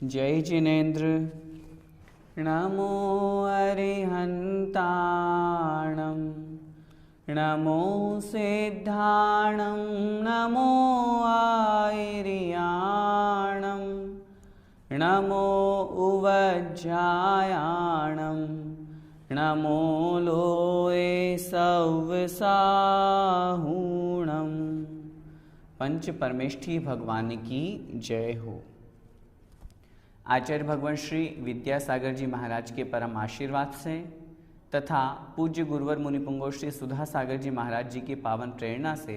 जय जिनेन्द्र। नमो अरिहन्ताणं नमो सिद्धाणं नमो आयर्याणं नमो उवज्जायाणं नमो लोये सव्यसाहूणं। पंच परमेष्ठी भगवान की जय हो। आचार्य भगवान श्री विद्यासागर जी महाराज के परम आशीर्वाद से तथा पूज्य गुरुवर मुनि पुंगव श्री सुधा सागर जी महाराज जी की पावन प्रेरणा से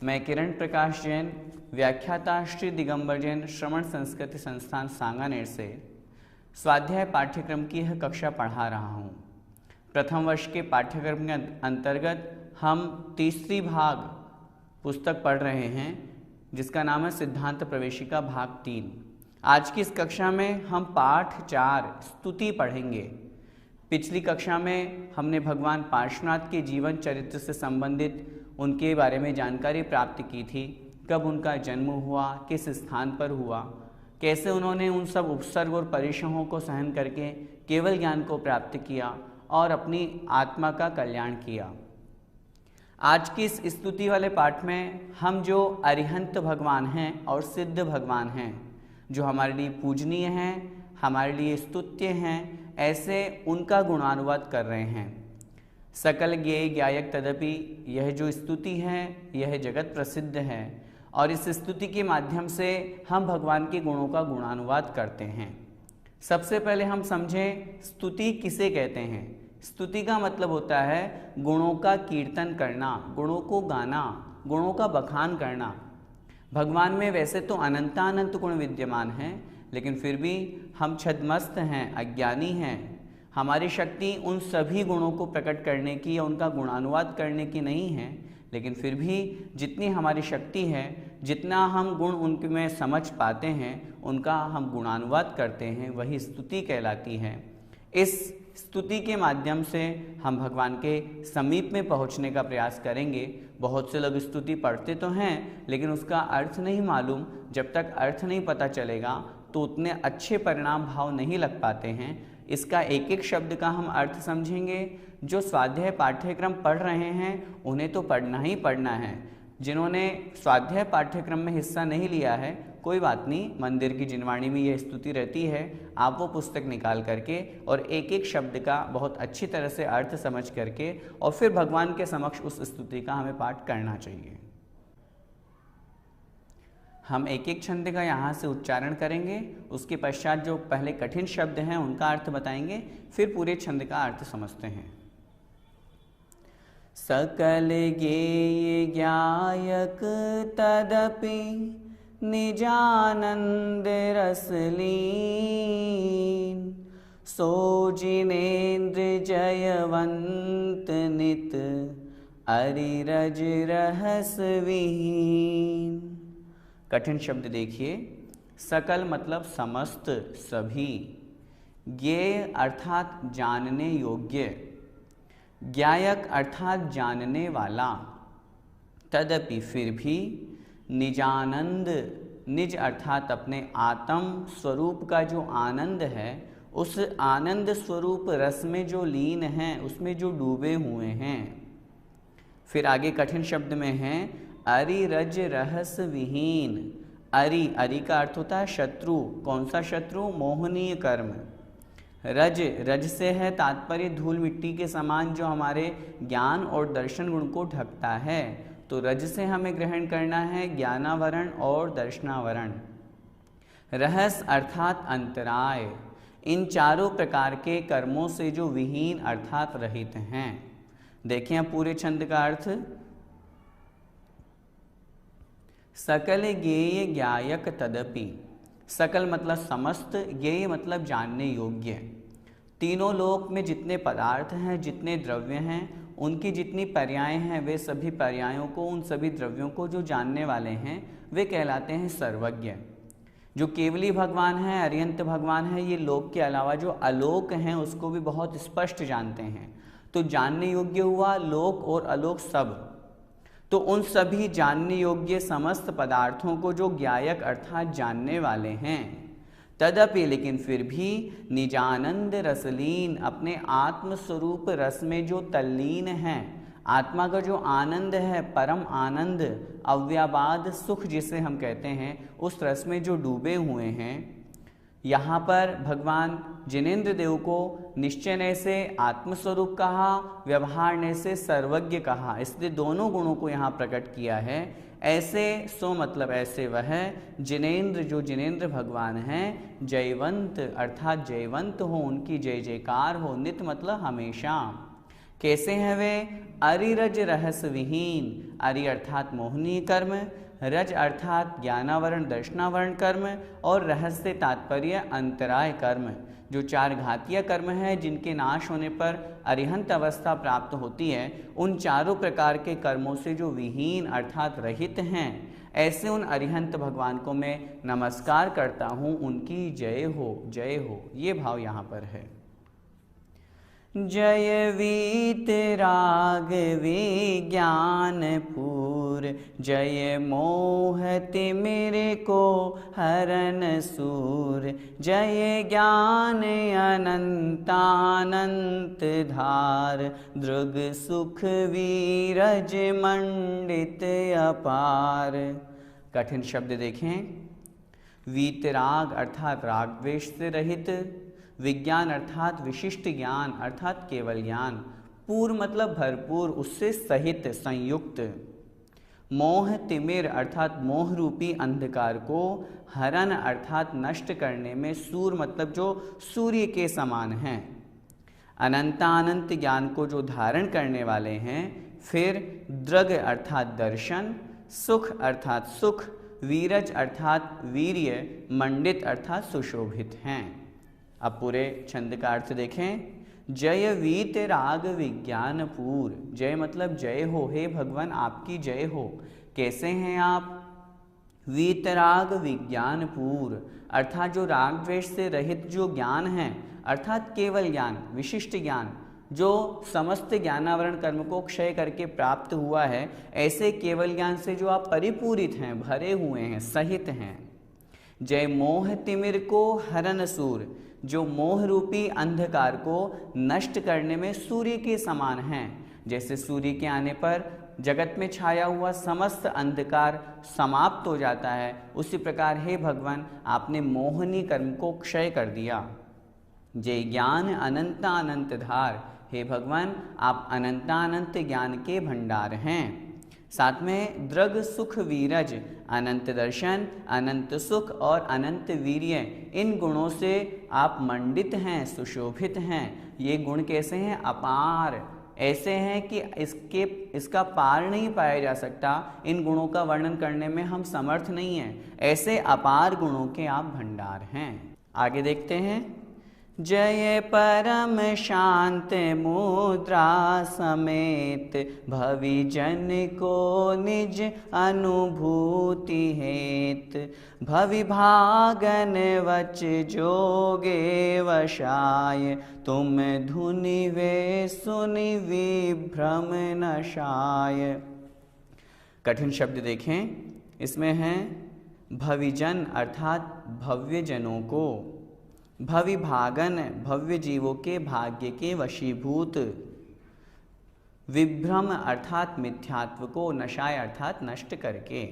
मैं किरण प्रकाश जैन, व्याख्याता श्री दिगंबर जैन श्रवण संस्कृति संस्थान सांगानेर से स्वाध्याय पाठ्यक्रम की यह कक्षा पढ़ा रहा हूँ। प्रथम वर्ष के पाठ्यक्रम के अंतर्गत हम तीसरी भाग पुस्तक पढ़ रहे हैं जिसका नाम है सिद्धांत प्रवेशिका भाग 3। आज की इस कक्षा में हम पाठ 4 स्तुति पढ़ेंगे। पिछली कक्षा में हमने भगवान पार्श्वनाथ के जीवन चरित्र से संबंधित उनके बारे में जानकारी प्राप्त की थी। कब उनका जन्म हुआ, किस स्थान पर हुआ, कैसे उन्होंने उन सब उपसर्ग और परिश्रमों को सहन करके केवल ज्ञान को प्राप्त किया और अपनी आत्मा का कल्याण किया। आज की इस स्तुति वाले पाठ में हम जो अरिहंत भगवान हैं और सिद्ध भगवान हैं, जो हमारे लिए पूजनीय हैं, हमारे लिए स्तुत्य हैं, ऐसे उनका गुणानुवाद कर रहे हैं। सकल ज्ञेय ज्ञायक तदपि यह जो स्तुति है यह जगत प्रसिद्ध है और इस स्तुति के माध्यम से हम भगवान के गुणों का गुणानुवाद करते हैं। सबसे पहले हम समझें स्तुति किसे कहते हैं। स्तुति का मतलब होता है गुणों का कीर्तन करना, गुणों को गाना, गुणों का बखान करना। भगवान में वैसे तो अनंतानंत गुण विद्यमान हैं, लेकिन फिर भी हम छद्मस्त हैं, अज्ञानी हैं। हमारी शक्ति उन सभी गुणों को प्रकट करने की या उनका गुणानुवाद करने की नहीं है, लेकिन फिर भी जितनी हमारी शक्ति है, जितना हम गुण उनमें समझ पाते हैं, उनका हम गुणानुवाद करते हैं, वही स्तुति कहलाती है। इस स्तुति के माध्यम से हम भगवान के समीप में पहुंचने का प्रयास करेंगे। बहुत से लोग स्तुति पढ़ते तो हैं, लेकिन उसका अर्थ नहीं मालूम। जब तक अर्थ नहीं पता चलेगा तो उतने अच्छे परिणाम भाव नहीं लग पाते हैं। इसका एक एक शब्द का हम अर्थ समझेंगे। जो स्वाध्याय पाठ्यक्रम पढ़ रहे हैं उन्हें तो पढ़ना ही पढ़ना है। जिन्होंने स्वाध्याय पाठ्यक्रम में हिस्सा नहीं लिया है, कोई बात नहीं, मंदिर की जिनवाणी में यह स्तुति रहती है। आप वो पुस्तक निकाल करके और एक एक शब्द का बहुत अच्छी तरह से अर्थ समझ करके और फिर भगवान के समक्ष उस स्तुति का हमें पाठ करना चाहिए। हम एक एक छंद का यहाँ से उच्चारण करेंगे, उसके पश्चात जो पहले कठिन शब्द हैं उनका अर्थ बताएंगे, फिर पूरे छंद का अर्थ समझते हैं। सकल ज्ञेय ज्ञायक तदपि निजानंद रसलीन, सो जिनेन्द्र जयवंत नित अरिरज रहस विहीन। कठिन शब्द देखिए। सकल मतलब समस्त, सभी। ज्ञेय अर्थात जानने योग्य, ज्ञायक अर्थात जानने वाला, तदपि फिर भी, निजानंद, निज अर्थात अपने आत्म स्वरूप का जो आनंद है, उस आनंद स्वरूप रस में जो लीन हैं, उसमें जो डूबे हुए हैं। फिर आगे कठिन शब्द में है अरिरज रहस विहीन। अरि, अरि का अर्थ होता है शत्रु। कौन सा शत्रु? मोहनीय कर्म। रज, रज से है तात्पर्य धूल मिट्टी के समान जो हमारे ज्ञान और दर्शन गुण को ढकता है। तो रज से हमें ग्रहण करना है ज्ञानावरण और दर्शनावरण। रहस अर्थात अंतराय। इन चारों प्रकार के कर्मों से जो विहीन अर्थात रहित हैं। देखें अब पूरे छंद का अर्थ। सकल गेय ज्ञायक तदपि। सकल मतलब समस्त, गेय मतलब जानने योग्य। तीनों लोक में जितने पदार्थ हैं, जितने द्रव्य हैं, उनकी जितनी पर्याय हैं, वे सभी पर्यायों को, उन सभी द्रव्यों को जो जानने वाले हैं वे कहलाते हैं सर्वज्ञ। जो केवली भगवान हैं, अरिहंत भगवान हैं, ये लोक के अलावा जो अलोक हैं उसको भी बहुत स्पष्ट जानते हैं। तो जानने योग्य हुआ लोक और अलोक सब। तो उन सभी जानने योग्य समस्त पदार्थों को जो ज्ञायक अर्थात जानने वाले हैं, तदपि लेकिन फिर भी निजानंद रसलीन, अपने आत्म स्वरूप रस में जो तल्लीन हैं, आत्मा का जो आनंद है, परम आनंद, अव्याबाद सुख जिसे हम कहते हैं, उस रस में जो डूबे हुए हैं। यहाँ पर भगवान जिनेंद्र देव को निश्चय ने से आत्मस्वरूप कहा, व्यवहार ने से सर्वज्ञ कहा, इसलिए दोनों गुणों को यहाँ प्रकट किया है। ऐसे सो मतलब ऐसे वह जिनेंद्र, जो जिनेंद्र भगवान हैं, जयवंत अर्थात जयवंत हो, उनकी जय जयकार हो, नित मतलब हमेशा। कैसे हैं वे? अरिरज रहस विहीन, अरि अर्थात मोहनीय कर्म, रज अर्थात ज्ञानावरण दर्शनावरण कर्म, और रहस्य तात्पर्य अंतराय कर्म। जो चार घातीय कर्म हैं जिनके नाश होने पर अरिहंत अवस्था प्राप्त होती है, उन चारों प्रकार के कर्मों से जो विहीन अर्थात रहित हैं, ऐसे उन अरिहंत भगवान को मैं नमस्कार करता हूँ, उनकी जय हो, जय हो। ये भाव यहाँ पर है। जय वीतराग विज्ञान पूर, जय मोहति मेरे को हरन सूर, जय ज्ञान अनंतानंत धार, दृग सुख वीरज मंडित अपार। कठिन शब्द देखें। वीतराग अर्थात राग द्वेष से रहित, विज्ञान अर्थात विशिष्ट ज्ञान अर्थात केवल ज्ञान, पूर्ण मतलब भरपूर, उससे सहित संयुक्त, मोह तिमिर अर्थात मोह रूपी अंधकार को, हरन अर्थात नष्ट करने में, सूर मतलब जो सूर्य के समान हैं, अनंतानंत ज्ञान को जो धारण करने वाले हैं, फिर दृग अर्थात दर्शन, सुख अर्थात सुख, वीरज अर्थात वीर्य, मंडित अर्थात सुशोभित हैं। अब पूरे छंद का अर्थ देखें। जय वीत राग विज्ञान पूर, जय मतलब जय हो, हे भगवान आपकी जय हो। कैसे हैं आप? वीतराग विज्ञान पूर अर्थात जो राग द्वेष से रहित जो ज्ञान है, अर्थात केवल ज्ञान, विशिष्ट ज्ञान, जो समस्त ज्ञानावरण कर्म को क्षय करके प्राप्त हुआ है, ऐसे केवल ज्ञान से जो आप परिपूरित हैं, भरे हुए हैं, सहित हैं। जय मोह तिमिर को हरन सूर, जो मोह रूपी अंधकार को नष्ट करने में सूर्य के समान हैं। जैसे सूर्य के आने पर जगत में छाया हुआ समस्त अंधकार समाप्त हो जाता है, उसी प्रकार हे भगवान आपने मोहनी कर्म को क्षय कर दिया। जय ज्ञान अनंतानंत धार, हे भगवान आप अनंतानंत ज्ञान के भंडार हैं। साथ में दृग सुख वीरज, अनंत दर्शन, अनंत सुख और अनंत वीर्य, इन गुणों से आप मंडित हैं, सुशोभित हैं। ये गुण कैसे हैं? अपार, ऐसे हैं कि इसका पार नहीं पाया जा सकता। इन गुणों का वर्णन करने में हम समर्थ नहीं हैं। ऐसे अपार गुणों के आप भंडार हैं। आगे देखते हैं। जय परम शांत मुद्रा समेत, भवि जन को निज अनुभूति हेत, भवि भागन वच जोगे वशाय, तुम धुनि वे सुनि विभ्रम नशाय। कठिन शब्द देखें। इसमें है भविजन अर्थात भव्य जनों को, भवि भागन भव्य जीवों के भाग्य के वशीभूत, विभ्रम अर्थात मिथ्यात्व को, नशाय अर्थात नष्ट करके।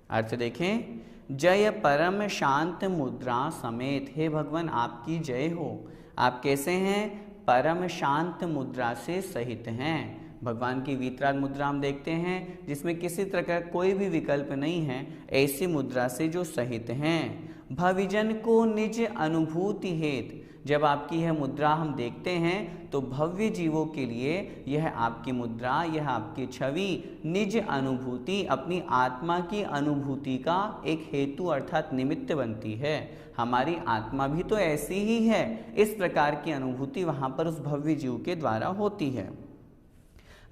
अर्थ देखें। जय परम शांत मुद्रा समेत, हे भगवान आपकी जय हो। आप कैसे हैं? परम शांत मुद्रा से सहित हैं। भगवान की वीतराग मुद्रा हम देखते हैं जिसमें किसी तरह का कोई भी विकल्प नहीं है, ऐसी मुद्रा से जो सहित हैं। भविजन को निज अनुभूति हेत, जब आपकी यह मुद्रा हम देखते हैं तो भव्य जीवों के लिए यह आपकी मुद्रा, यह आपकी छवि निज अनुभूति, अपनी आत्मा की अनुभूति का एक हेतु अर्थात निमित्त बनती है। हमारी आत्मा भी तो ऐसी ही है। इस प्रकार की अनुभूति वहाँ पर उस भव्य जीव के द्वारा होती है।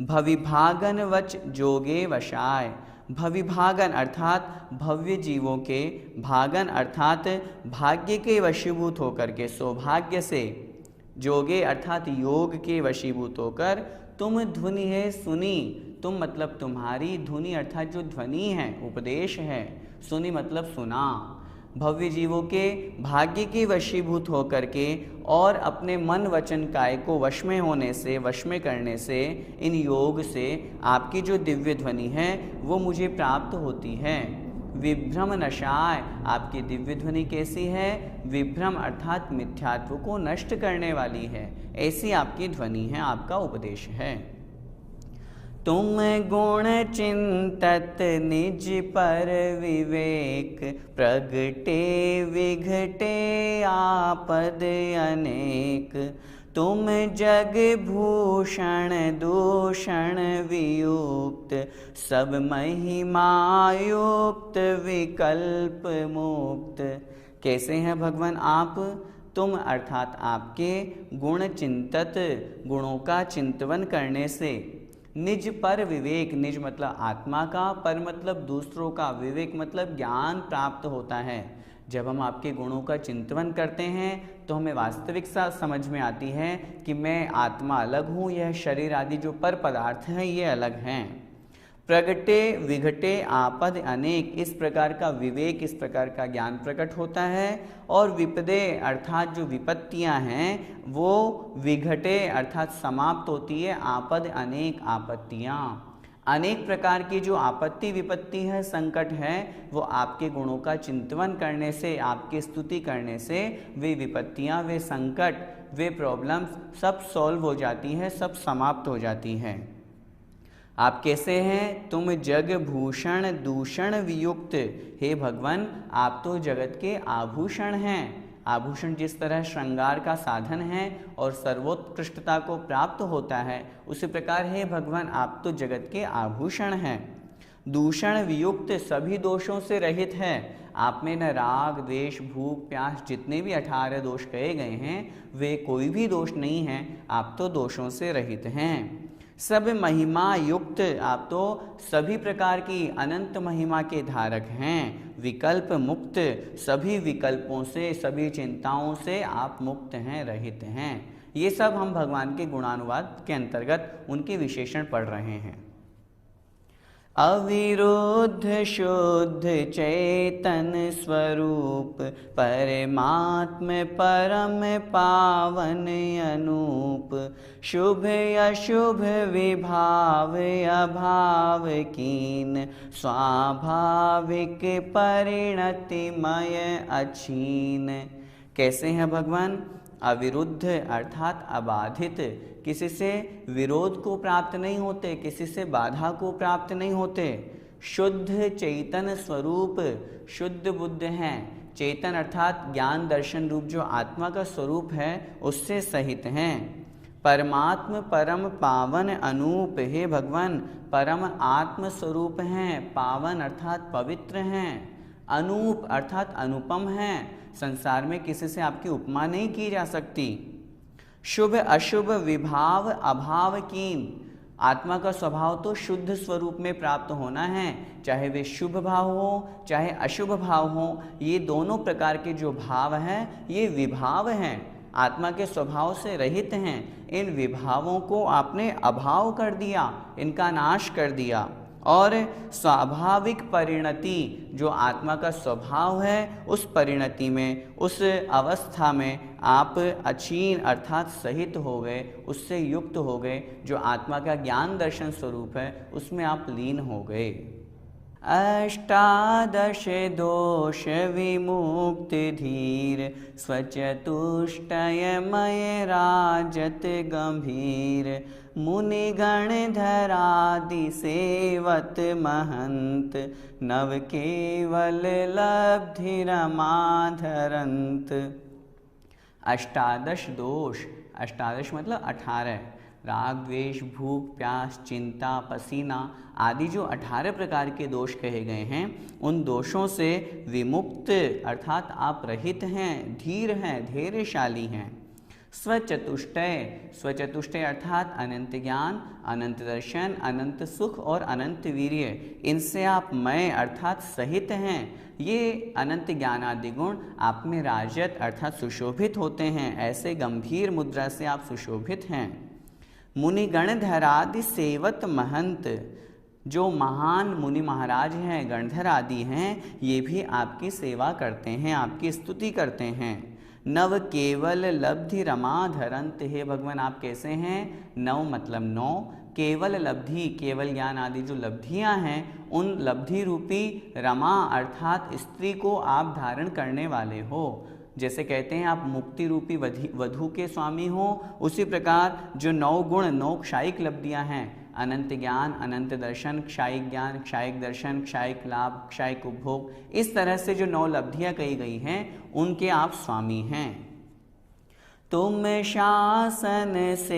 भविभागन वच जोगे वशाय। भविभागन अर्थात भव्य जीवों के, भागन अर्थात भाग्य के वशीभूत होकर के, सौभाग्य से, जोगे अर्थात योग के वशीभूत होकर तुम ध्वनि है सुनी। तुम मतलब तुम्हारी, धुनि अर्थात जो ध्वनि है, उपदेश है, सुनी मतलब सुना। भव्य जीवों के भाग्य के वशीभूत होकर के और अपने मन वचन काय को वश में होने से, वश में करने से, इन योग से आपकी जो दिव्य ध्वनि है वो मुझे प्राप्त होती है। विभ्रम नशाय। आपकी दिव्य ध्वनि कैसी है? विभ्रम अर्थात मिथ्यात्व को नष्ट करने वाली है, ऐसी आपकी ध्वनि है, आपका उपदेश है। तुम गुण चिंतत निज पर विवेक, प्रगटे विघटे आपद अनेक। तुम जग भूषण दूषण वियुक्त, सब महिमायुक्त विकल्प मुक्त। कैसे हैं भगवान आप? तुम अर्थात आपके गुण चिंतत, गुणों का चिंतन करने से, निज पर विवेक, निज मतलब आत्मा का, पर मतलब दूसरों का, विवेक मतलब ज्ञान प्राप्त होता है। जब हम आपके गुणों का चिंतन करते हैं तो हमें वास्तविकता समझ में आती है कि मैं आत्मा अलग हूँ, यह शरीर आदि जो पर पदार्थ हैं ये अलग हैं। प्रगटे विघटे आपद अनेक। इस प्रकार का विवेक, इस प्रकार का ज्ञान प्रकट होता है। और विपदे अर्थात जो विपत्तियां हैं वो विघटे अर्थात समाप्त होती है। आपद अनेक, आपत्तियां, अनेक प्रकार की जो आपत्ति विपत्ति है, संकट है, वो आपके गुणों का चिंतन करने से, आपकी स्तुति करने से वे विपत्तियां, वे संकट, वे प्रॉब्लम्स सब सॉल्व हो जाती हैं, सब समाप्त हो जाती हैं। आप कैसे हैं? तुम जग भूषण दूषण वियुक्त। हे भगवान, आप तो जगत के आभूषण हैं। आभूषण जिस तरह श्रृंगार का साधन है और सर्वोत्कृष्टता को प्राप्त होता है, उसी प्रकार हे भगवान आप तो जगत के आभूषण हैं। दूषण वियुक्त, सभी दोषों से रहित है। आप में न राग द्वेष भूख प्यास, जितने भी 18 दोष कहे गए हैं वे कोई भी दोष नहीं है। आप तो दोषों से रहित हैं। सब महिमा युक्त, आप तो सभी प्रकार की अनंत महिमा के धारक हैं। विकल्प मुक्त, सभी विकल्पों से, सभी चिंताओं से आप मुक्त हैं, रहित हैं। ये सब हम भगवान के गुणानुवाद के अंतर्गत उनके विशेषण पढ़ रहे हैं। अविरुद्ध शुद्ध चेतन स्वरूप, परमात्म परम पावन अनूप। शुभ अशुभ विभाव अभाव कीन, स्वाभाविक परिणतिमय अछीन। कैसे हैं भगवान? अविरुद्ध अर्थात अबाधित, किसी से विरोध को प्राप्त नहीं होते, किसी से बाधा को प्राप्त नहीं होते। शुद्ध चैतन्य स्वरूप, शुद्ध बुद्ध हैं। चेतन अर्थात ज्ञान दर्शन रूप जो आत्मा का स्वरूप है उससे सहित हैं। परमात्म परम पावन अनूप, हे भगवान परम आत्म स्वरूप हैं। पावन अर्थात पवित्र हैं। अनूप अर्थात अनुपम हैं। संसार में किसी से आपकी उपमा नहीं की जा सकती। शुभ अशुभ विभाव अभाव कीन, आत्मा का स्वभाव तो शुद्ध स्वरूप में प्राप्त होना है, चाहे वे शुभ भाव हो चाहे अशुभ भाव हो। ये दोनों प्रकार के जो भाव हैं ये विभाव हैं, आत्मा के स्वभाव से रहित हैं। इन विभावों को आपने अभाव कर दिया, इनका नाश कर दिया। और स्वाभाविक परिणति, जो आत्मा का स्वभाव है उस परिणति में, उस अवस्था में आप अचीन अर्थात सहित हो गए, उससे युक्त हो गए। जो आत्मा का ज्ञान दर्शन स्वरूप है उसमें आप लीन हो गए। अष्टादश दोष विमुक्त धीर, स्वचतुष्टयमय राजत गंभीर। मुनिगण धरादि सेवत महंत, नव केवल लब्धि रमाधरंत। अष्टादश दोष, अष्टादश मतलब 18, राग द्वेष भूख प्यास चिंता पसीना आदि जो 18 प्रकार के दोष कहे गए हैं, उन दोषों से विमुक्त अर्थात आप रहित हैं, धीर हैं, धैर्यशाली हैं। स्वचतुष्टय, स्वचतुष्टय अर्थात अनंत ज्ञान, अनंत दर्शन, अनंत सुख और अनंत वीर्य, इनसे आप मय अर्थात सहित हैं। ये अनंत ज्ञान आदि गुण आप में राजत अर्थात सुशोभित होते हैं, ऐसे गंभीर मुद्रा से आप सुशोभित हैं। मुनिगण धरादि सेवत महंत, जो महान मुनि महाराज हैं, गणधर आदि हैं, ये भी आपकी सेवा करते हैं, आपकी स्तुति करते हैं। नव केवल लब्धि रमा धरंत, हे भगवान आप कैसे हैं? नव मतलब 9, केवल लब्धि, केवल ज्ञान आदि जो लब्धियां हैं, उन लब्धि रूपी रमा अर्थात स्त्री को आप धारण करने वाले हो। जैसे कहते हैं आप मुक्ति रूपी वधु के स्वामी हो, उसी प्रकार जो 9 गुण 9 क्षायिक लब्धियां हैं, अनंत ज्ञान, अनंत दर्शन, क्षायिक ज्ञान, क्षायिक दर्शन, क्षायिक लाभ, क्षायिक उपभोग, इस तरह से जो 9 लब्धियां कही गई हैं, उनके आप स्वामी हैं। तुम शासन से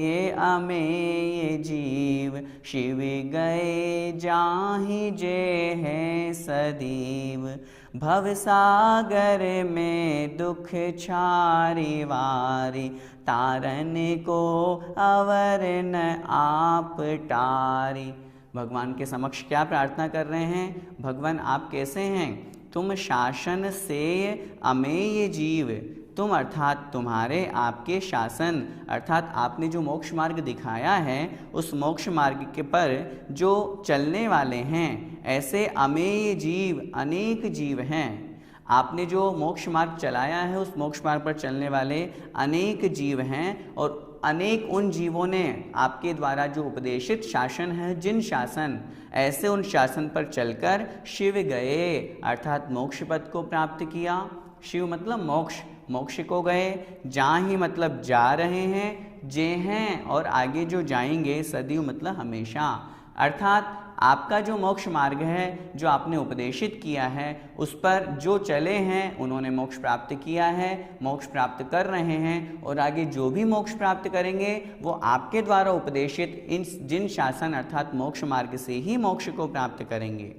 ये अमेय जीव, शिव गए जाहि जे है सदीव। भवसागर में दुख छारी वारी, तारन को अवर न आप टारी। भगवान के समक्ष क्या प्रार्थना कर रहे हैं? भगवान आप कैसे हैं? तुम शासन से अमेय जीव, तुम अर्थात तुम्हारे आपके शासन अर्थात आपने जो मोक्ष मार्ग दिखाया है, उस मोक्ष मार्ग के पर जो चलने वाले हैं, ऐसे अमेय जीव अनेक जीव हैं। आपने जो मोक्ष मार्ग चलाया है, उस मोक्ष मार्ग पर चलने वाले अनेक जीव हैं, और अनेक उन जीवों ने आपके द्वारा जो उपदेशित शासन है, जिन शासन, ऐसे उन शासन पर चलकर शिव गए अर्थात मोक्ष पद को प्राप्त किया। शिव मतलब मोक्ष, मोक्ष को गए। जाहि मतलब जा रहे हैं, जे हैं और आगे जो जाएंगे, सदैव मतलब हमेशा। अर्थात आपका जो मोक्ष मार्ग है, जो आपने उपदेशित किया है, उस पर जो चले हैं उन्होंने मोक्ष प्राप्त किया है, मोक्ष प्राप्त कर रहे हैं, और आगे जो भी मोक्ष प्राप्त करेंगे वो आपके द्वारा उपदेशित इन जिन शासन अर्थात मोक्ष मार्ग से ही मोक्ष को प्राप्त करेंगे।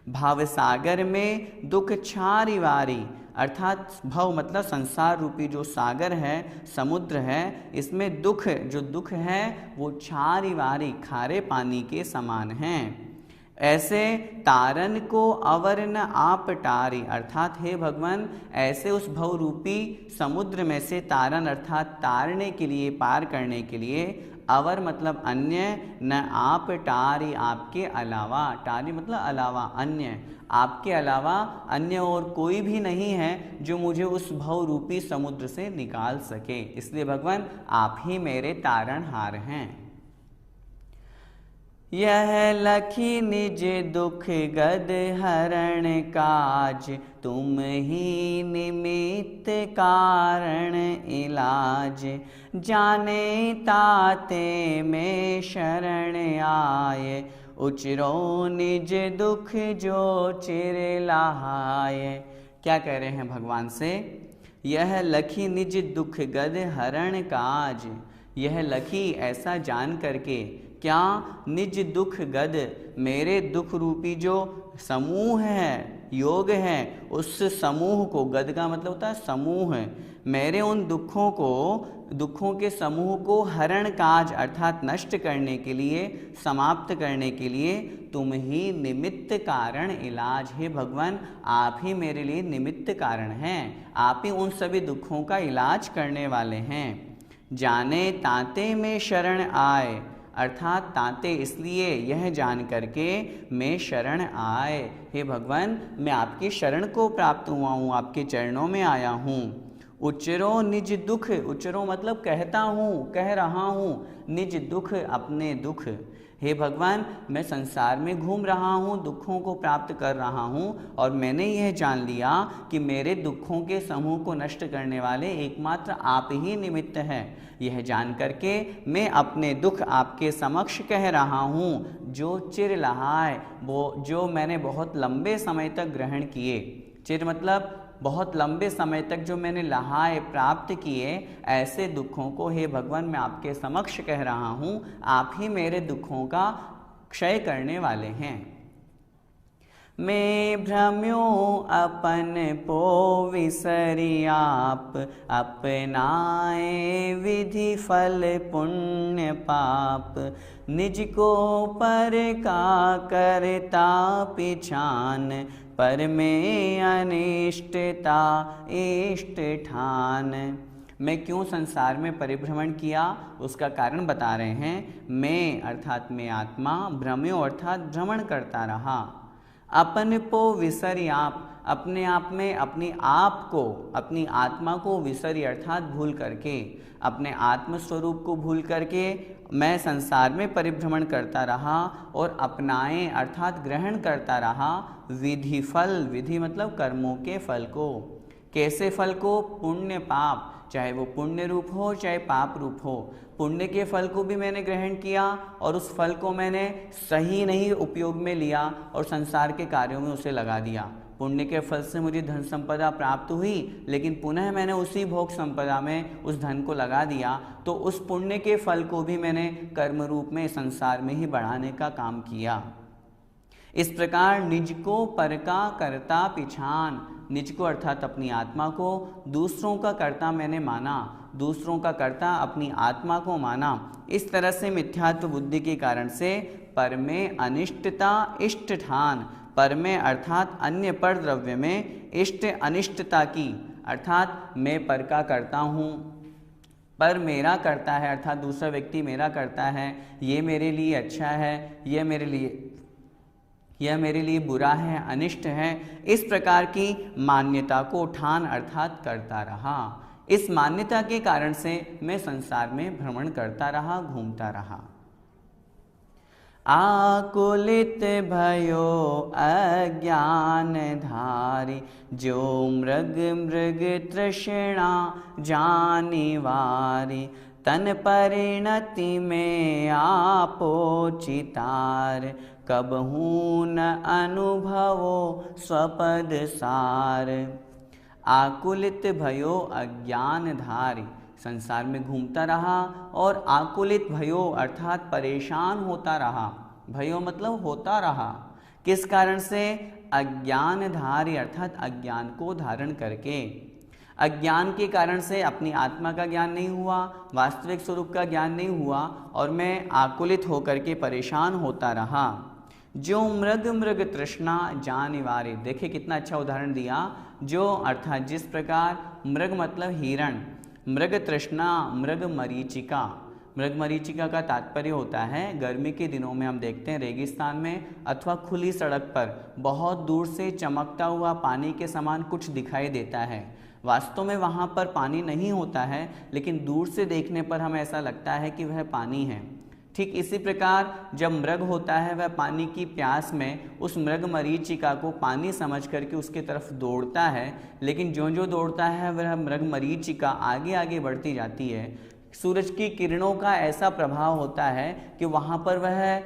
भाव सागर में दुख छारी वारी, अर्थात भव मतलब संसार रूपी जो सागर है, समुद्र है, इसमें दुख, जो दुख है वो छारी वारी खारे पानी के समान हैं। ऐसे तारन को अवर न आप टारी, अर्थात हे भगवान ऐसे उस भव रूपी समुद्र में से तारन अर्थात तारने के लिए, पार करने के लिए, अवर मतलब अन्य, न आप टारी आपके अलावा, टारी मतलब अलावा, अन्य, आपके अलावा अन्य और कोई भी नहीं है जो मुझे उस भव रूपी समुद्र से निकाल सके। इसलिए भगवान आप ही मेरे तारणहार हैं। यह लखी निज दुख गद हरण काज, तुम ही निमित्त कारण इलाज। जाने ताते में शरण आए, उचरो निज दुख जो चिर लाए। क्या कह रहे हैं भगवान से? यह लखी निज दुख गद हरण काज, यह लखी ऐसा जान करके, क्या निज दुख गद मेरे दुख रूपी जो समूह है, योग है, उस समूह को, गद का मतलब होता है समूह, मेरे उन दुखों को, दुखों के समूह को हरण काज अर्थात नष्ट करने के लिए, समाप्त करने के लिए तुम ही निमित्त कारण इलाज। हे भगवान आप ही मेरे लिए निमित्त कारण हैं, आप ही उन सभी दुखों का इलाज करने वाले हैं। जाने ताते में शरण आए, अर्थात ताते इसलिए यह जान करके मैं शरण आए, हे भगवान मैं आपकी शरण को प्राप्त हुआ हूँ, आपके चरणों में आया हूँ। उच्चरो निज दुख, उच्चरो मतलब कहता हूँ, कह रहा हूँ, निज दुख अपने दुख। हे भगवान मैं संसार में घूम रहा हूँ, दुखों को प्राप्त कर रहा हूँ, और मैंने यह जान लिया कि मेरे दुखों के समूह को नष्ट करने वाले एकमात्र आप ही निमित्त हैं। यह जान करके मैं अपने दुख आपके समक्ष कह रहा हूँ, जो चिर लहाए, वो जो मैंने बहुत लंबे समय तक ग्रहण किए। चिर मतलब बहुत लंबे समय तक जो मैंने लहाए प्राप्त किए, ऐसे दुखों को हे भगवान मैं आपके समक्ष कह रहा हूँ, आप ही मेरे दुखों का क्षय करने वाले हैं। मैं भ्रम्यो अपन पो विसरि आप, अपनाए विधि फल पुण्य पाप, निज को पर का करता पिछान, पर में अनिष्टता इष्ट ठान। मैं क्यों संसार में परिभ्रमण किया, उसका कारण बता रहे हैं। मैं अर्थात मैं आत्मा, भ्रम्यो अर्थात भ्रमण करता रहा। अपन पो विसरि आप, अपने आप में अपनी आप को, अपनी आत्मा को विसरि अर्थात भूल करके, अपने आत्म स्वरूप को भूल करके मैं संसार में परिभ्रमण करता रहा और अपनाए अर्थात ग्रहण करता रहा विधि फल, विधि मतलब कर्मों के फल को। कैसे फल को? पुण्य पाप, चाहे वो पुण्य रूप हो चाहे पाप रूप हो। पुण्य के फल को भी मैंने ग्रहण किया और उस फल को मैंने सही नहीं उपयोग में लिया और संसार के कार्यों में उसे लगा दिया। पुण्य के फल से मुझे धन संपदा प्राप्त हुई, लेकिन पुनः मैंने उसी भोग संपदा में उस धन को लगा दिया, तो उस पुण्य के फल को भी मैंने कर्म रूप में संसार में ही बढ़ाने का काम किया। इस प्रकार निज को पर का करता पिछान, निज को अर्थात अपनी आत्मा को दूसरों का कर्ता मैंने माना, दूसरों का कर्ता अपनी आत्मा को माना। इस तरह से मिथ्यात्व बुद्धि के कारण से पर में अनिष्टता इष्ट ठान, पर में अर्थात अन्य पर द्रव्य में, इष्ट अनिष्टता की अर्थात मैं पर का करता हूँ, पर मेरा करता है अर्थात दूसरा व्यक्ति मेरा करता है, ये मेरे लिए अच्छा है, यह मेरे लिए बुरा है, अनिष्ट है, इस प्रकार की मान्यता को ठान अर्थात करता रहा। इस मान्यता के कारण से मैं संसार में भ्रमण करता रहा, घूमता रहा। आकुलित भयो अज्ञान धारी, जो मृग मृग तृष्णा जानिवारी, तन परिणति में आपो चितार, कबहू न अनुभवो स्वपद सार। आकुलित भयो अज्ञान धारी, संसार में घूमता रहा और आकुलित भयो अर्थात परेशान होता रहा। भयो मतलब होता रहा, किस कारण से? अज्ञान धारी अर्थात अज्ञान को धारण करके। अज्ञान के कारण से अपनी आत्मा का ज्ञान नहीं हुआ, वास्तविक स्वरूप का ज्ञान नहीं हुआ और मैं आकुलित होकर के परेशान होता रहा। जो मृग मृग तृष्णा जानिवारी, देखिए कितना अच्छा उदाहरण दिया। जो अर्थात जिस प्रकार मृग मतलब हिरण, मृग तृष्णा मृग मरीचिका, मृग मरीचिका का तात्पर्य होता है गर्मी के दिनों में हम देखते हैं रेगिस्तान में अथवा खुली सड़क पर बहुत दूर से चमकता हुआ पानी के समान कुछ दिखाई देता है। वास्तव में वहाँ पर पानी नहीं होता है, लेकिन दूर से देखने पर हमें ऐसा लगता है कि वह पानी है। ठीक इसी प्रकार जब मृग होता है वह पानी की प्यास में उस मृग मरीचिका को पानी समझ करके उसके तरफ दौड़ता है, लेकिन जो जो दौड़ता है वह मृग मरीचिका आगे आगे बढ़ती जाती है। सूरज की किरणों का ऐसा प्रभाव होता है कि वहाँ पर वह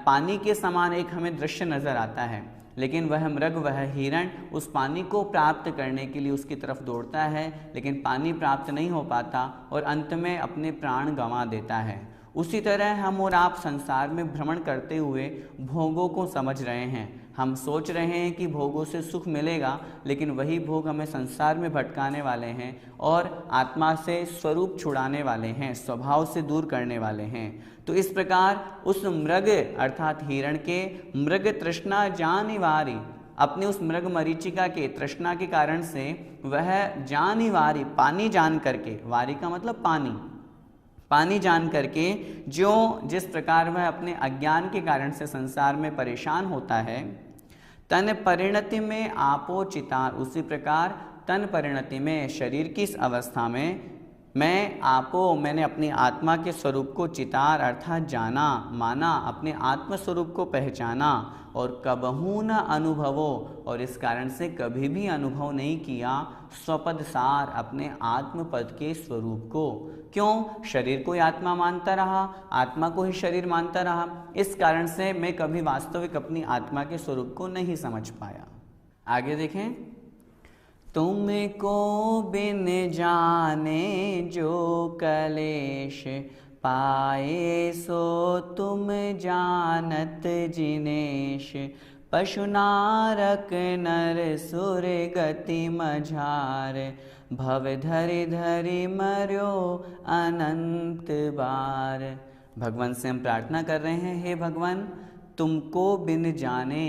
पानी के समान एक हमें दृश्य नजर आता है, लेकिन वह मृग, वह हिरण उस पानी को प्राप्त करने के लिए उसकी तरफ दौड़ता है, लेकिन पानी प्राप्त नहीं हो पाता और अंत में अपने प्राण गंवा देता है। उसी तरह हम और आप संसार में भ्रमण करते हुए भोगों को समझ रहे हैं। हम सोच रहे हैं कि भोगों से सुख मिलेगा, लेकिन वही भोग हमें संसार में भटकाने वाले हैं और आत्मा से स्वरूप छुड़ाने वाले हैं, स्वभाव से दूर करने वाले हैं। तो इस प्रकार उस मृग अर्थात हिरण के मृग तृष्णा जानिवारी, अपने उस मृग मरीचिका के तृष्णा के कारण से वह जानिवारी पानी जान करके, वारी का मतलब पानी, पानी जान करके जो जिस प्रकार वह अपने अज्ञान के कारण से संसार में परेशान होता है, तन परिणति में आपो चितार, उसी प्रकार तन परिणति में शरीर की इस अवस्था में मैंने अपनी आत्मा के स्वरूप को चितार अर्थात जाना, माना, अपने आत्म स्वरूप को पहचाना और कबहू न अनुभवो, और इस कारण से कभी भी अनुभव नहीं किया स्वपद सार, अपने आत्म पद के स्वरूप को। क्यों? शरीर को ही आत्मा मानता रहा, आत्मा को ही शरीर मानता रहा, इस कारण से मैं कभी वास्तविक अपनी आत्मा के स्वरूप को नहीं समझ पाया। आगे देखें, तुमको बिन जाने जो कलेश पाए, सो तुम जानत जिनेश। पशु नारक नर सुर गति मझार, भव धरि धरि मर्यो अनंत बार। भगवान से हम प्रार्थना कर रहे हैं, हे भगवान तुमको बिन जाने,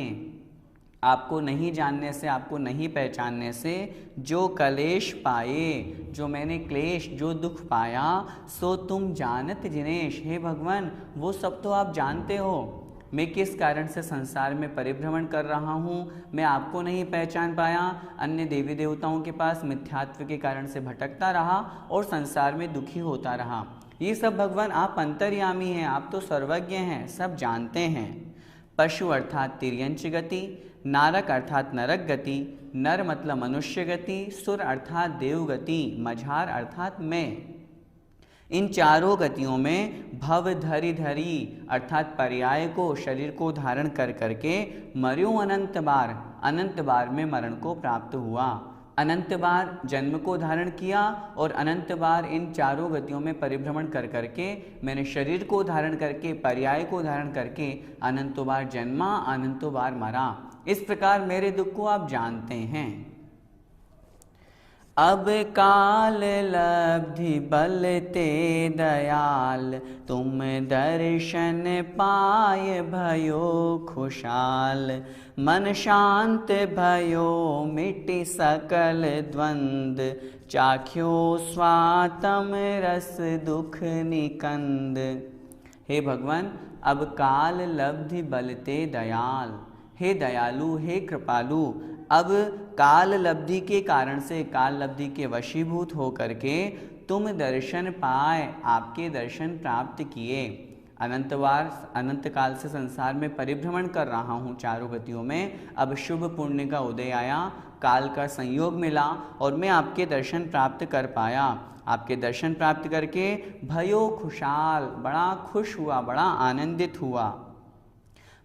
आपको नहीं जानने से, आपको नहीं पहचानने से जो कलेश पाए, जो मैंने क्लेश, जो दुख पाया, सो तुम जानत जिनेश। हे भगवान वो सब तो आप जानते हो, मैं किस कारण से संसार में परिभ्रमण कर रहा हूँ, मैं आपको नहीं पहचान पाया, अन्य देवी देवताओं के पास मिथ्यात्व के कारण से भटकता रहा और संसार में दुखी होता रहा। ये सब भगवान आप अंतर्यामी हैं, आप तो सर्वज्ञ हैं, सब जानते हैं। पशु अर्थात तिर्यंच गति, नारक अर्थात नरक गति, नर मतलब मनुष्य गति, सुर अर्थात देव गति, मझार अर्थात मैं। इन चारों गतियों में भव धरि धरि अर्थात पर्याय को, शरीर को धारण कर करके मर्यो अनंत बार, अनंत बार में मरण को प्राप्त हुआ। अनंत बार जन्म को धारण किया और अनंत बार इन चारों गतियों में परिभ्रमण कर करके मैंने शरीर को धारण करके, पर्याय को धारण करके अनंतों बार जन्मा, अनंतों बार मरा। इस प्रकार मेरे दुख को आप जानते हैं। अब काल लब्धि बल ते दयाल, तुम दर्शन पाय भयो खुशाल। मन शांत भयो मिटि सकल द्वंद, चाख्यो स्वातम रस दुख निकंद। हे भगवान अब काल लब्धि बल ते दयाल, हे दयालु, हे कृपालु, अब काल लब्धि के कारण से, काल लब्धि के वशीभूत हो करके तुम दर्शन पाए, आपके दर्शन प्राप्त किए। अनंत काल से संसार में परिभ्रमण कर रहा हूँ चारों गतियों में, अब शुभ पुण्य का उदय आया, काल का संयोग मिला और मैं आपके दर्शन प्राप्त कर पाया। आपके दर्शन प्राप्त करके भयो खुशाल, बड़ा खुश हुआ, बड़ा आनंदित हुआ।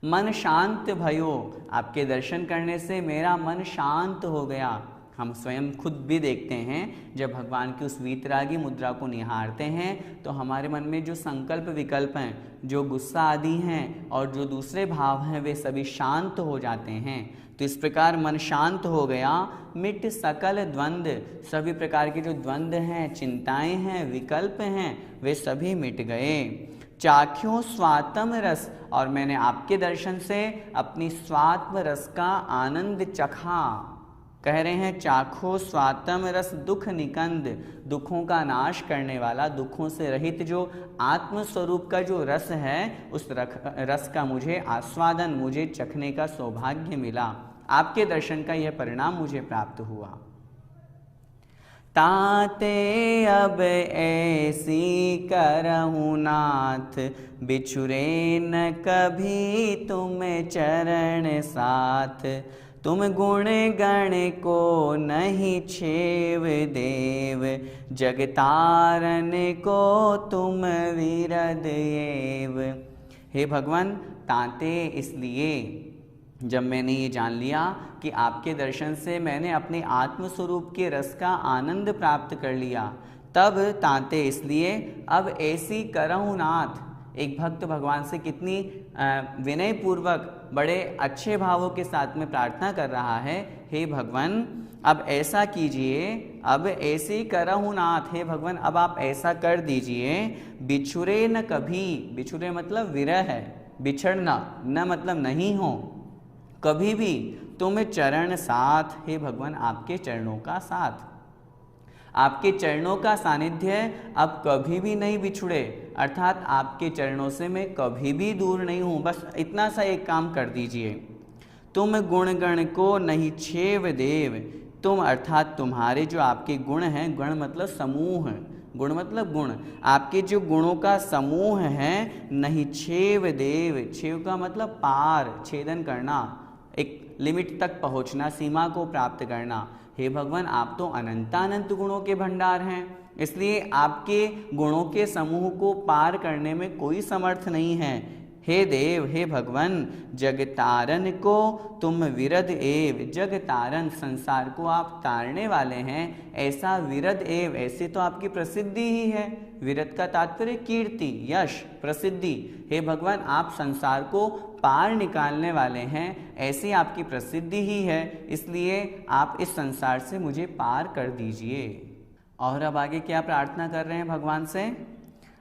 मन शांत भयो, आपके दर्शन करने से मेरा मन शांत हो गया। हम स्वयं खुद भी देखते हैं, जब भगवान की उस वीतरागी मुद्रा को निहारते हैं तो हमारे मन में जो संकल्प विकल्प हैं, जो गुस्सा आदि हैं और जो दूसरे भाव हैं, वे सभी शांत हो जाते हैं। तो इस प्रकार मन शांत हो गया। मिट सकल द्वंद, सभी प्रकार के जो द्वंद हैं, चिंताएं हैं, विकल्प हैं, वे सभी मिट गए। चाख्यो स्वात्म रस, और मैंने आपके दर्शन से अपनी स्वात्म रस का आनंद चखा। कह रहे हैं चाखो स्वात्म रस दुख निकंद, दुखों का नाश करने वाला, दुखों से रहित जो आत्म स्वरूप का जो रस है, उस रस का मुझे आस्वादन, मुझे चखने का सौभाग्य मिला। आपके दर्शन का यह परिणाम मुझे प्राप्त हुआ। ताते अब ऐसी करहु नाथ, बिछुरे न कभी तुम चरण साथ। तुम गुण गण को नहीं छेव देव, जगतारन को तुम विरद एव। हे भगवान ताते, इसलिए जब मैंने ये जान लिया कि आपके दर्शन से मैंने अपने आत्मस्वरूप के रस का आनंद प्राप्त कर लिया, तब ताते इसलिए अब ऐसी करहु नाथ। एक भक्त भगवान से कितनी विनय पूर्वक, बड़े अच्छे भावों के साथ में प्रार्थना कर रहा है, हे भगवान अब ऐसा कीजिए, अब ऐसी करहु नाथ। हे भगवान अब आप ऐसा कर दीजिए, बिछुरे न कभी, बिछुरे मतलब विरह है, बिछड़ना, न मतलब नहीं हो, कभी भी तुम चरण साथ। हे भगवान आपके चरणों का साथ, आपके चरणों का सानिध्य अब कभी भी नहीं बिछुड़े, अर्थात आपके चरणों से मैं कभी भी दूर नहीं हूँ। बस इतना सा एक काम कर दीजिए। तुम गुण गण को नहीं छेव देव, तुम अर्थात तुम्हारे जो आपके गुण हैं, गुण मतलब समूह, गुण मतलब गुण, आपके जो गुणों का समूह है, नहीं छेव देव, छेव का मतलब पार, छेदन करना, एक लिमिट तक पहुंचना, सीमा को प्राप्त करना। हे भगवान आप तो अनंतानंत गुणों के भंडार हैं, इसलिए आपके गुणों के समूह को पार करने में कोई समर्थ नहीं है। हे देव, हे भगवान, जगतारन को तुम विरद एव, जगतारन संसार को आप तारने वाले हैं, ऐसा विरद एव, ऐसी तो आपकी प्रसिद्धि ही है। विरद का तात्पर्य कीर्ति, यश, प्रसिद्धि। हे भगवान, आप संसार को पार निकालने वाले हैं, ऐसी आपकी प्रसिद्धि ही है, इसलिए आप इस संसार से मुझे पार कर दीजिए। और अब आगे क्या प्रार्थना कर रहे हैं भगवान से?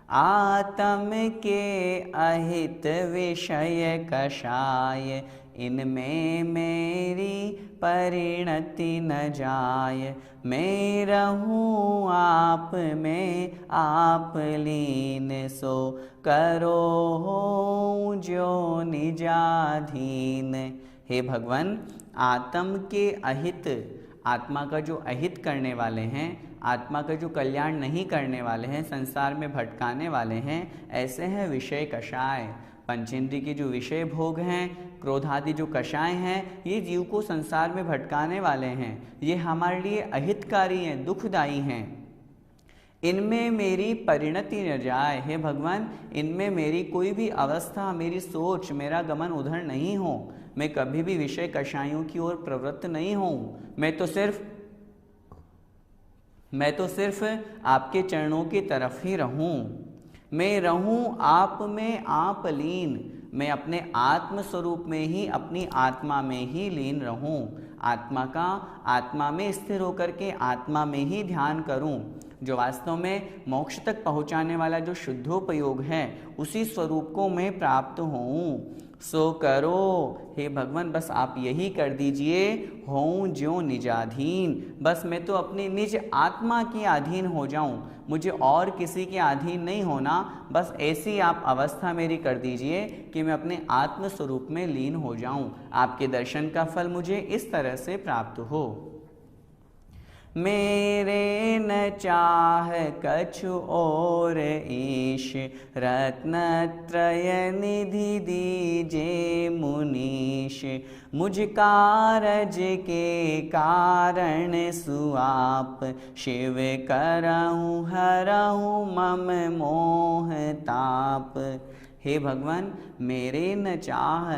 आत्म के अहित विषय कषाय, इनमें मेरी परिणति न जाय, मैं रहूं आप में आप लीन, सो करो हो जो निजाधीन। हे भगवान, आत्म के अहित, आत्मा का जो अहित करने वाले हैं, आत्मा का जो कल्याण नहीं करने वाले हैं, संसार में भटकाने वाले हैं, ऐसे हैं विषय कषाय। पंचेंद्रिय के जो विषय भोग हैं, क्रोध आदि जो कषाय हैं, ये जीव को संसार में भटकाने वाले हैं, ये हमारे लिए अहितकारी हैं, दुखदायी हैं। इनमें मेरी परिणति न जाए, हे भगवान, इनमें मेरी कोई भी अवस्था, मेरी सोच, मेरा गमन उधर नहीं हो, मैं कभी भी विषय कषायों की ओर प्रवृत्त नहीं हूँ। मैं तो सिर्फ आपके चरणों की तरफ ही रहूं। मैं रहूं आप में आप लीन, मैं अपने आत्म स्वरूप में ही, अपनी आत्मा में ही लीन रहूं। आत्मा का आत्मा में स्थिर होकर के आत्मा में ही ध्यान करूं, जो वास्तव में मोक्ष तक पहुंचाने वाला जो शुद्धोपयोग है, उसी स्वरूप को मैं प्राप्त होऊं। सो करो, हे भगवान, बस आप यही कर दीजिए, होऊं जो निजाधीन, बस मैं तो अपनी निज आत्मा की अधीन हो जाऊं, मुझे और किसी के अधीन नहीं होना। बस ऐसी आप अवस्था मेरी कर दीजिए कि मैं अपने आत्म स्वरूप में लीन हो जाऊं, आपके दर्शन का फल मुझे इस तरह से प्राप्त हो। मेरे न चाह कछु और ईश, रत्नत्रय निधि दीजे मुनीश, मुझ कारज के कारण सुआप, शिव करहूँ हरहूँ मम मोह ताप। हे भगवान, मेरे न चाह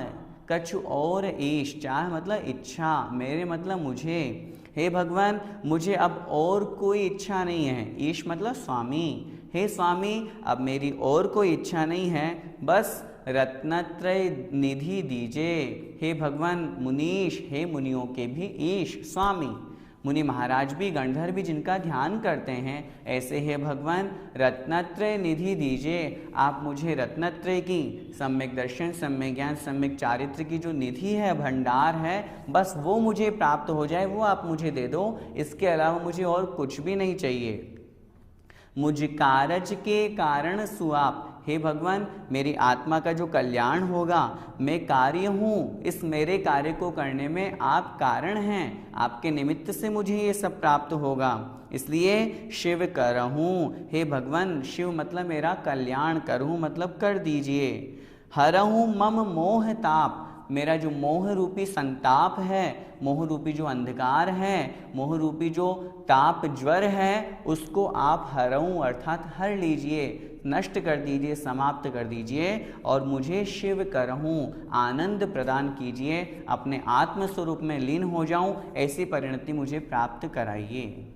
कछु और ईश, चाह मतलब इच्छा, मेरे मतलब मुझे। हे भगवान, मुझे अब और कोई इच्छा नहीं है, ईश मतलब स्वामी। हे स्वामी, अब मेरी और कोई इच्छा नहीं है, बस रत्नत्रय निधि दीजिए। हे भगवान, मुनीश, हे मुनियों के भी ईश, स्वामी, मुनि महाराज भी, गंधर्व भी जिनका ध्यान करते हैं, ऐसे हे भगवान रत्नत्रय निधि दीजिए। आप मुझे रत्नत्रय की, सम्यक दर्शन, सम्यक ज्ञान, सम्यक चारित्र की जो निधि है, भंडार है, बस वो मुझे प्राप्त हो जाए, वो आप मुझे दे दो। इसके अलावा मुझे और कुछ भी नहीं चाहिए। मुझ कारज के कारण सुआप, हे भगवान, मेरी आत्मा का जो कल्याण होगा, मैं कार्य हूँ, इस मेरे कार्य को करने में आप कारण हैं, आपके निमित्त से मुझे ये सब प्राप्त होगा, इसलिए शिव करहूँ। हे भगवान, शिव मतलब मेरा कल्याण, करहूँ मतलब कर दीजिए। हरहूँ मम मोह ताप, मेरा जो मोह रूपी संताप है, मोह रूपी जो अंधकार है, मोह रूपी जो ताप ज्वर है, उसको आप हरऊं अर्थात हर लीजिए, नष्ट कर दीजिए, समाप्त कर दीजिए, और मुझे शिव करहूं, आनंद प्रदान कीजिए, अपने आत्म स्वरूप में लीन हो जाऊं, ऐसी परिणति मुझे प्राप्त कराइए।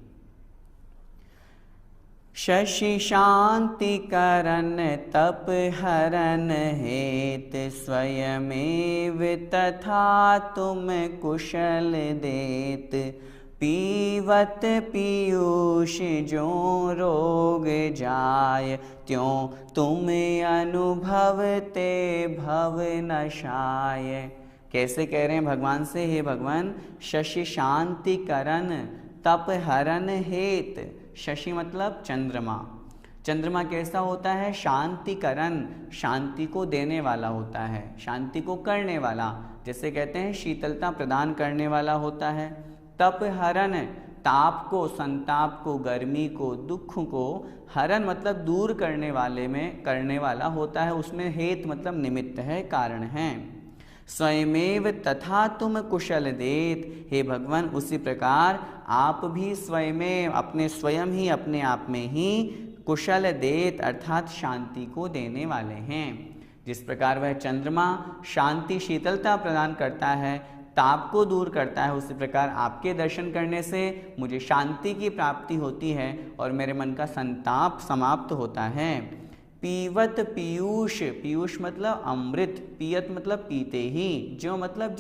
शशि शांति करन तप हरन हेत, स्वयमेव तथा तुम कुशल देत, पीवत पीयूष जो रोग जाय, त्यों तुम अनुभवते भव नशाय। कैसे कह रहे हैं भगवान से? हे भगवान, शशि शांति करन तप हरन हेत, शशि मतलब चंद्रमा। चंद्रमा कैसा होता है? शांतिकरण, शांति को देने वाला होता है, शांति को करने वाला, जैसे कहते हैं शीतलता प्रदान करने वाला होता है। तप हरण, ताप को, संताप को, गर्मी को, दुख को, हरण मतलब दूर करने वाला होता है, उसमें हेत मतलब निमित्त है, कारण है। स्वयमेव तथा तुम कुशल देत, हे भगवान, उसी प्रकार आप भी स्वयमेव, अपने स्वयं ही, अपने आप में ही कुशल देत अर्थात शांति को देने वाले हैं। जिस प्रकार वह चंद्रमा शांति शीतलता प्रदान करता है, ताप को दूर करता है, उसी प्रकार आपके दर्शन करने से मुझे शांति की प्राप्ति होती है और मेरे मन का संताप समाप्त होता है। पीवत पीयूष, पीयूष मतलब अमृत, पियत मतलब पीते ही, जो मतलब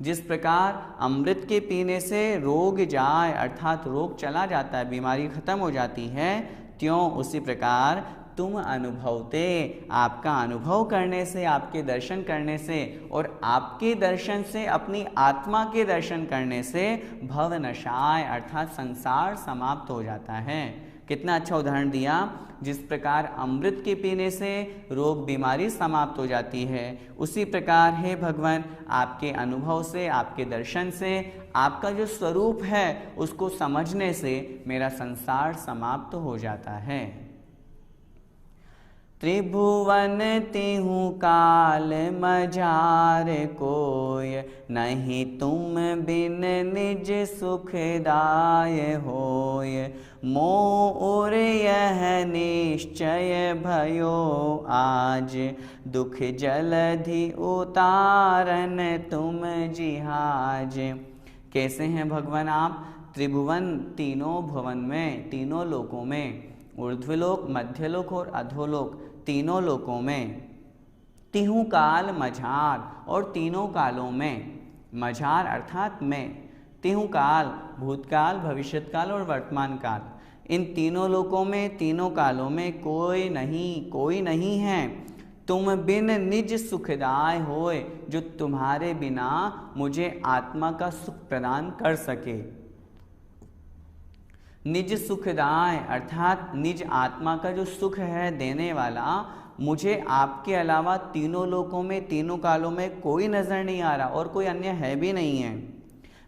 जिस प्रकार अमृत के पीने से रोग जाए अर्थात रोग चला जाता है, बीमारी खत्म हो जाती है, त्यों उसी प्रकार तुम अनुभवते, आपका अनुभव करने से, आपके दर्शन करने से और आपके दर्शन से अपनी आत्मा के दर्शन करने से भवनशाय अर्थात संसार समाप्त हो जाता है। कितना अच्छा उदाहरण दिया। जिस प्रकार अमृत के पीने से रोग बीमारी समाप्त हो जाती है, उसी प्रकार हे भगवान आपके अनुभव से, आपके दर्शन से, आपका जो स्वरूप है उसको समझने से मेरा संसार समाप्त हो जाता है। त्रिभुवन तिहु काल मझार कोय, नहीं तुम बिन निज सुखदाय होय। मोर यह निश्चय भयो आज, दुख जलधि उतारन तुम जिहाज। कैसे हैं भगवान आप? त्रिभुवन, तीनों भवन में, तीनों लोकों में, ऊर्ध्वलोक, मध्यलोक और अधोलोक, तीनों लोकों में, तिहु काल मझार और तीनों कालों में, मझार अर्थात में, तिहु काल भूतकाल, भविष्यत्काल और वर्तमान काल, इन तीनों लोकों में, तीनों कालों में कोई नहीं है तुम बिन निज सुखदाय होए, जो तुम्हारे बिना मुझे आत्मा का सुख प्रदान कर सके। निज सुखदाय अर्थात निज आत्मा का जो सुख है देने वाला, मुझे आपके अलावा तीनों लोकों में, तीनों कालों में कोई नजर नहीं आ रहा और कोई अन्य है भी नहीं है।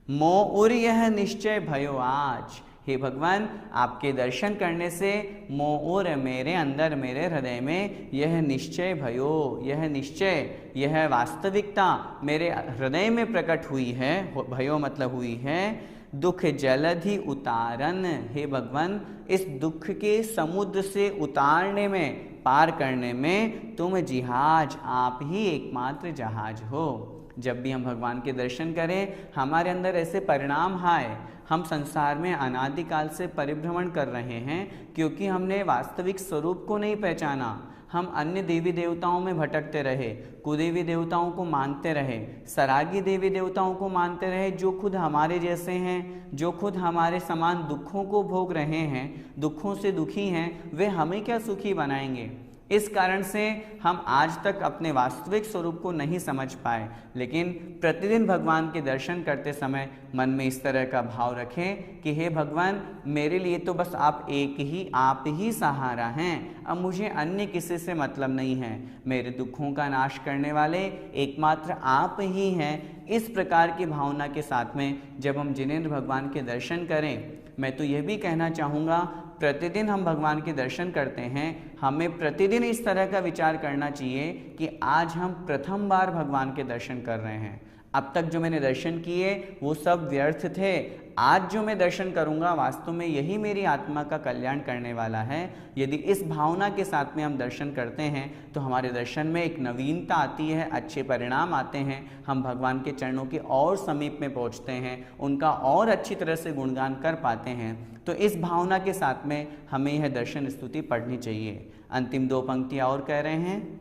मोर यह निश्चय भयो आज, हे भगवान आपके दर्शन करने से मोर मेरे अंदर, मेरे हृदय में यह निश्चय भयो, यह निश्चय, यह वास्तविकता मेरे हृदय में प्रकट हुई है। भयो मतलब हुई है। दुख जलधि उतारन, हे भगवान इस दुख के समुद्र से उतारने में, पार करने में तुम जिहाज, आप ही एकमात्र जहाज हो। जब भी हम भगवान के दर्शन करें, हमारे अंदर ऐसे परिणाम आए, हम संसार में अनादिकाल से परिभ्रमण कर रहे हैं क्योंकि हमने वास्तविक स्वरूप को नहीं पहचाना। हम अन्य देवी देवताओं में भटकते रहे, कुदेवी देवताओं को मानते रहे, सरागी देवी देवताओं को मानते रहे, जो खुद हमारे जैसे हैं, जो खुद हमारे समान दुखों को भोग रहे हैं, दुखों से दुखी हैं, वे हमें क्या सुखी बनाएंगे। इस कारण से हम आज तक अपने वास्तविक स्वरूप को नहीं समझ पाए। लेकिन प्रतिदिन भगवान के दर्शन करते समय मन में इस तरह का भाव रखें कि हे भगवान मेरे लिए तो बस आप ही सहारा हैं, अब मुझे अन्य किसी से मतलब नहीं है, मेरे दुखों का नाश करने वाले एकमात्र आप ही हैं। इस प्रकार की भावना के साथ में जब हम जिनेंद्र भगवान के दर्शन करें, मैं तो यह भी कहना चाहूँगा प्रतिदिन हम भगवान के दर्शन करते हैं, हमें प्रतिदिन इस तरह का विचार करना चाहिए कि आज हम प्रथम बार भगवान के दर्शन कर रहे हैं। अब तक जो मैंने दर्शन किए वो सब व्यर्थ थे, आज जो मैं दर्शन करूंगा वास्तव में यही मेरी आत्मा का कल्याण करने वाला है। यदि इस भावना के साथ में हम दर्शन करते हैं तो हमारे दर्शन में एक नवीनता आती है, अच्छे परिणाम आते हैं, हम भगवान के चरणों के और समीप में पहुंचते हैं, उनका और अच्छी तरह से गुणगान कर पाते हैं। तो इस भावना के साथ में हमें यह दर्शन स्तुति पढ़नी चाहिए। अंतिम दो पंक्तियां और कह रहे हैं,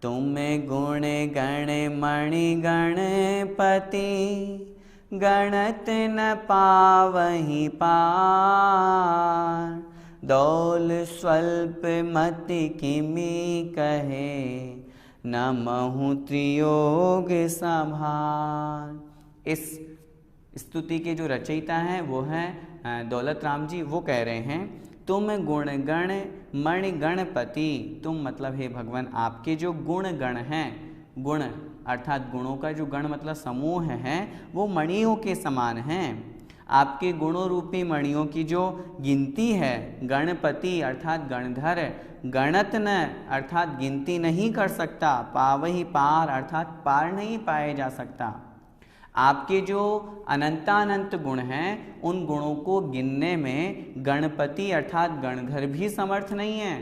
तुम गुण गण मणि गणपति, गणत न पावहि पार, दौल स्वल्प मति किमि कहे, नमहु त्रियोग संभार। इस स्तुति के जो रचयिता हैं वो हैं दौलत राम जी। वो कह रहे हैं तुम गुण गण मणि गणपति, तुम मतलब हे भगवान आपके जो गुण गण हैं, गुण अर्थात गुणों का जो गण मतलब समूह है, वो मणियों के समान हैं। आपके गुणों रूपी मणियों की जो गिनती है, गणपति अर्थात गणधर, गणत न अर्थात गिनती नहीं कर सकता, पावहि पार अर्थात पार नहीं पाए जा सकता। आपके जो अनंतानंत गुण हैं उन गुणों को गिनने में गणपति अर्थात गणधर भी समर्थ नहीं है।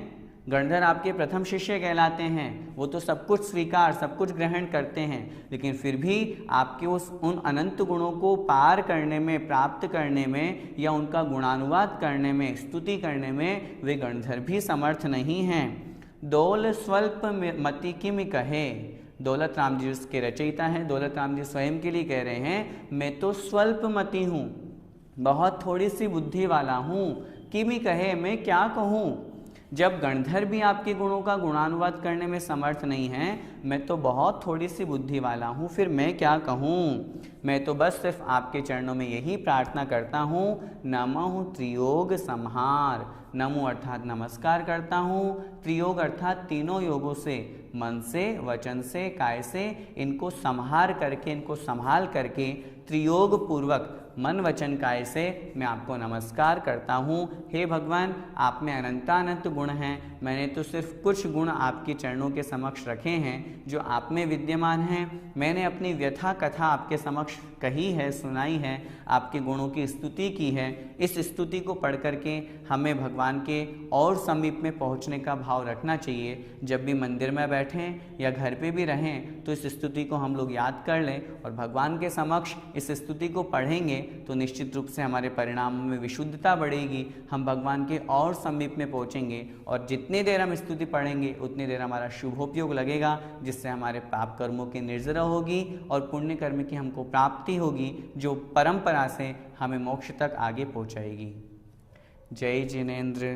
गणधर आपके प्रथम शिष्य कहलाते हैं, वो तो सब कुछ स्वीकार, सब कुछ ग्रहण करते हैं, लेकिन फिर भी आपके उन अनंत गुणों को पार करने में, प्राप्त करने में या उनका गुणानुवाद करने में, स्तुति करने में वे गणधर भी समर्थ नहीं हैं। दौल स्वल्प मति किम कहे, दौलत राम जी उसके रचयिता हैं, दौलत राम जी स्वयं के लिए कह रहे हैं, मैं तो स्वल्प मति हूँ, बहुत थोड़ी सी बुद्धि वाला हूँ। किम कहे, मैं क्या कहूँ। जब गणधर भी आपके गुणों का गुणानुवाद करने में समर्थ नहीं है, मैं तो बहुत थोड़ी सी बुद्धि वाला हूँ, फिर मैं क्या कहूँ। मैं तो बस सिर्फ आपके चरणों में यही प्रार्थना करता हूँ, नमः त्रियोग संहार। नमो अर्थात नमस्कार करता हूँ, त्रियोग अर्थात तीनों योगों से, मन से, वचन से, काय से, इनको संहार करके, इनको संभाल करके, त्रियोग पूर्वक मन वचन काय से मैं आपको नमस्कार करता हूँ। हे भगवान, आप में अनंतानंत गुण हैं, मैंने तो सिर्फ कुछ गुण आपके चरणों के समक्ष रखे हैं जो आप में विद्यमान हैं। मैंने अपनी व्यथा कथा आपके समक्ष कही है, सुनाई है, आपके गुणों की स्तुति की है। इस स्तुति को पढ़ करके हमें भगवान के और समीप में पहुँचने का भाव रखना चाहिए। जब भी मंदिर में बैठें या घर पे भी रहें तो इस स्तुति को हम लोग याद कर लें और भगवान के समक्ष इस स्तुति को पढ़ेंगे तो निश्चित रूप से हमारे परिणामों में विशुद्धता बढ़ेगी, हम भगवान के और समीप में पहुँचेंगे और जितनी देर हम स्तुति पढ़ेंगे उतनी देर हमारा शुभोपयोग लगेगा, जिससे हमारे पाप कर्मों की निर्जरा होगी और पुण्य कर्म की हमको प्राप्ति होगी, जो परंपरा से हमें मोक्ष तक आगे पहुँचाएगी। जय जिनेंद्र।